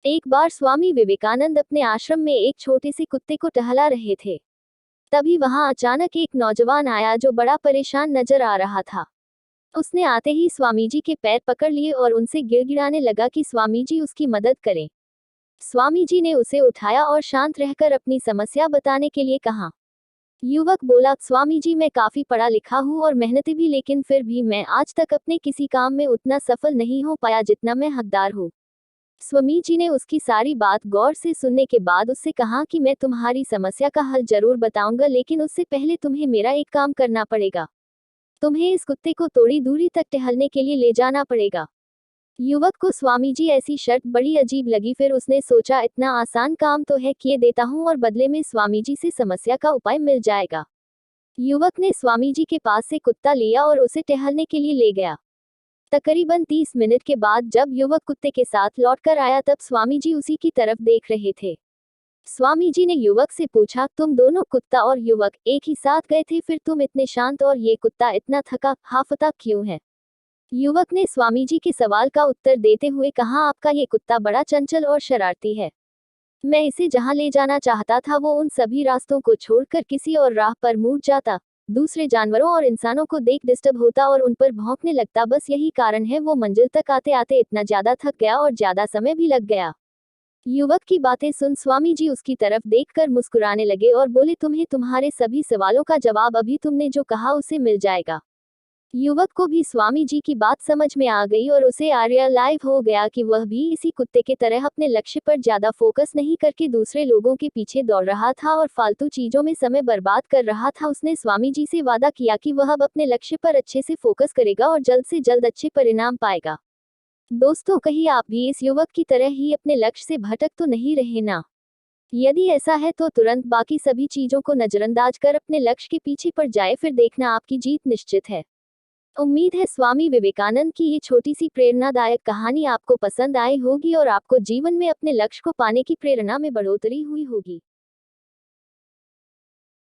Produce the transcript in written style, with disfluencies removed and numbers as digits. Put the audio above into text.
एक बार स्वामी विवेकानंद अपने आश्रम में एक छोटे से कुत्ते को टहला रहे थे। तभी वहां अचानक एक नौजवान आया जो बड़ा परेशान नजर आ रहा था। उसने आते ही स्वामी जी के पैर पकड़ लिए और उनसे गिड़गिड़ाने लगा कि स्वामी जी उसकी मदद करें। स्वामी जी ने उसे उठाया और शांत रहकर अपनी समस्या बताने के लिए कहा। युवक बोला, स्वामी जी मैं काफी पढ़ा लिखा हूँ और मेहनती भी, लेकिन फिर भी मैं आज तक अपने किसी काम में उतना सफल नहीं हो पाया जितना मैं हकदार हूँ। स्वामी जी ने उसकी सारी बात गौर से सुनने के बाद उससे कहा कि मैं तुम्हारी समस्या का हल जरूर बताऊंगा, लेकिन उससे पहले तुम्हें मेरा एक काम करना पड़ेगा। तुम्हें इस कुत्ते को थोड़ी दूरी तक टहलने के लिए ले जाना पड़ेगा। युवक को स्वामी जी ऐसी शर्त बड़ी अजीब लगी। फिर उसने सोचा, इतना आसान काम तो है, किए देता हूँ और बदले में स्वामी जी से समस्या का उपाय मिल जाएगा। युवक ने स्वामी जी के पास से कुत्ता लिया और उसे टहलने के लिए ले गया। तकरीबन 30 मिनट के बाद जब युवक कुत्ते के साथ लौटकर आया तब स्वामी जी उसी की तरफ देख रहे थे। स्वामी जी ने युवक से पूछा, तुम दोनों, कुत्ता और युवक, एक ही साथ गए थे, फिर तुम इतने शांत और ये कुत्ता इतना थका हाफता क्यों है? युवक ने स्वामी जी के सवाल का उत्तर देते हुए कहा, आपका ये कुत्ता बड़ा चंचल और शरारती है। मैं इसे जहां ले जाना चाहता था वो उन सभी रास्तों को छोड़कर किसी और राह पर मुड़ जाता, दूसरे जानवरों और इंसानों को देख डिस्टर्ब होता और उन पर भौंकने लगता। बस यही कारण है वो मंजिल तक आते आते इतना ज्यादा थक गया और ज्यादा समय भी लग गया। युवक की बातें सुन स्वामी जी उसकी तरफ देखकर मुस्कुराने लगे और बोले, तुम्हें तुम्हारे सभी सवालों का जवाब अभी तुमने जो कहा उसे मिल जाएगा। युवक को भी स्वामी जी की बात समझ में आ गई और उसे रियलाइज हो गया कि वह भी इसी कुत्ते की तरह अपने लक्ष्य पर ज्यादा फोकस नहीं करके दूसरे लोगों के पीछे दौड़ रहा था और फालतू चीजों में समय बर्बाद कर रहा था। उसने स्वामी जी से वादा किया कि वह अब अपने लक्ष्य पर अच्छे से फोकस करेगा और जल्द से जल्द अच्छे परिणाम पाएगा। दोस्तों, कहीं आप भी इस युवक की तरह ही अपने लक्ष्य से भटक तो नहीं रहे ना? यदि ऐसा है तो तुरंत बाकी सभी चीजों को नजरअंदाज कर अपने लक्ष्य के पीछे पड़ जाए, फिर देखना आपकी जीत निश्चित है। उम्मीद है स्वामी विवेकानंद की ये छोटी सी प्रेरणादायक कहानी आपको पसंद आई होगी और आपको जीवन में अपने लक्ष्य को पाने की प्रेरणा में बढ़ोतरी हुई होगी।